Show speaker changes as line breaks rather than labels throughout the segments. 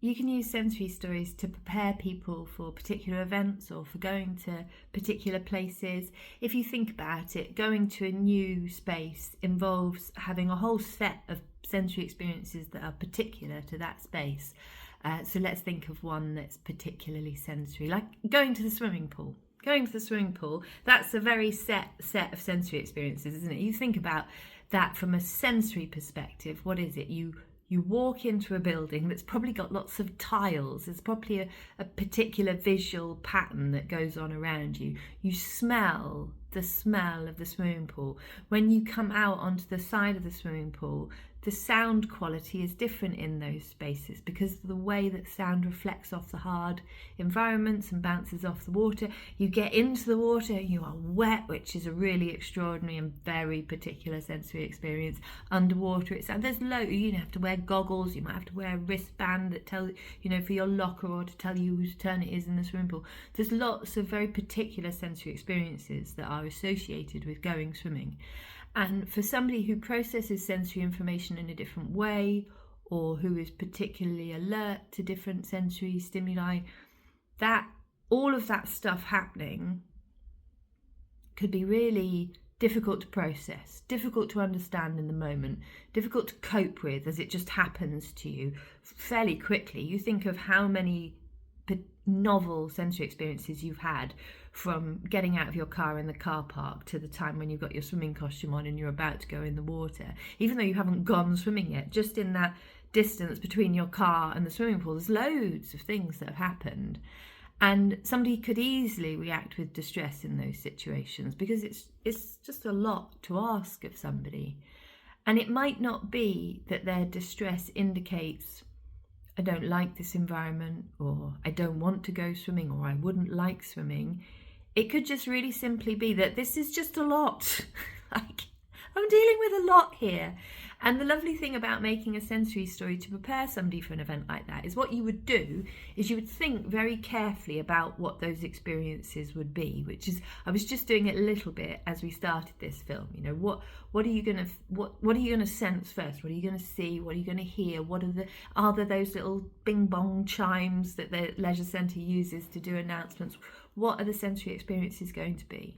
You can use sensory stories to prepare people for particular events or for going to particular places. If you think about it, going to a new space involves having a whole set of sensory experiences that are particular to that space. So let's think of one that's particularly sensory, like going to the swimming pool. Going to the swimming pool, that's a very set of sensory experiences, isn't it? You think about that from a sensory perspective. What is it? You walk into a building that's probably got lots of tiles. There's probably a particular visual pattern that goes on around you. You smell the smell of the swimming pool. When you come out onto the side of the swimming pool, the sound quality is different in those spaces because of the way that sound reflects off the hard environments and bounces off the water. You get into the water, you are wet, which is a really extraordinary and very particular sensory experience. Underwater, there's loads. You have to wear goggles, you might have to wear a wristband that tells, for your locker or to tell you whose turn it is in the swimming pool. There's lots of very particular sensory experiences that are associated with going swimming. And for somebody who processes sensory information in a different way, or who is particularly alert to different sensory stimuli, that all of that stuff happening could be really difficult to process, difficult to understand in the moment, difficult to cope with as it just happens to you fairly quickly. You think of how many novel sensory experiences you've had from getting out of your car in the car park to the time when you've got your swimming costume on and you're about to go in the water, even though you haven't gone swimming yet. Just in that distance between your car and the swimming pool, there's loads of things that have happened, and somebody could easily react with distress in those situations because it's just a lot to ask of somebody. And it might not be that their distress indicates, I don't like this environment, or I don't want to go swimming, or I wouldn't like swimming. It could just really simply be that this is just a lot. Like, I'm dealing with a lot here. And the lovely thing about making a sensory story to prepare somebody for an event like that is what you would do is you would think very carefully about what those experiences would be, which is, I was just doing it a little bit as we started this film. What are you gonna sense first? What are you gonna see? What are you gonna hear? Are there those little bing bong chimes that the leisure centre uses to do announcements? What are the sensory experiences going to be?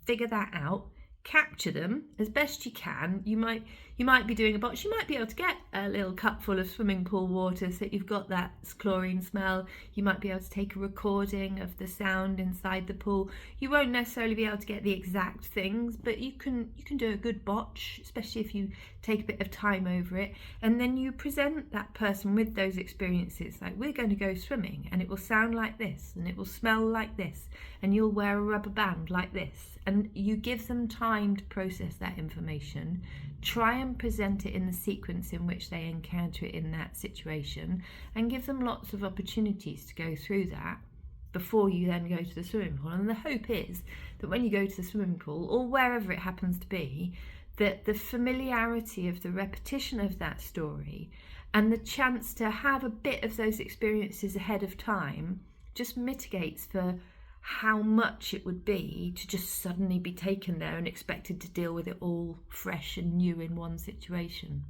Figure that out. Capture them as best you can. You might be doing a box. You might be able to get a little cup full of swimming pool water so that you've got that chlorine smell. You might be able to take a recording of the sound inside the pool. You won't necessarily be able to get the exact things, but you can do a good botch, especially if you take a bit of time over it. And then you present that person with those experiences, like, we're going to go swimming and it will sound like this and it will smell like this and you'll wear a rubber band like this. And you give them time to process that information. Try and present it in the sequence in which they encounter it in that situation, and give them lots of opportunities to go through that before you then go to the swimming pool. And the hope is that when you go to the swimming pool, or wherever it happens to be, that the familiarity of the repetition of that story and the chance to have a bit of those experiences ahead of time just mitigates for how much it would be to just suddenly be taken there and expected to deal with it all fresh and new in one situation.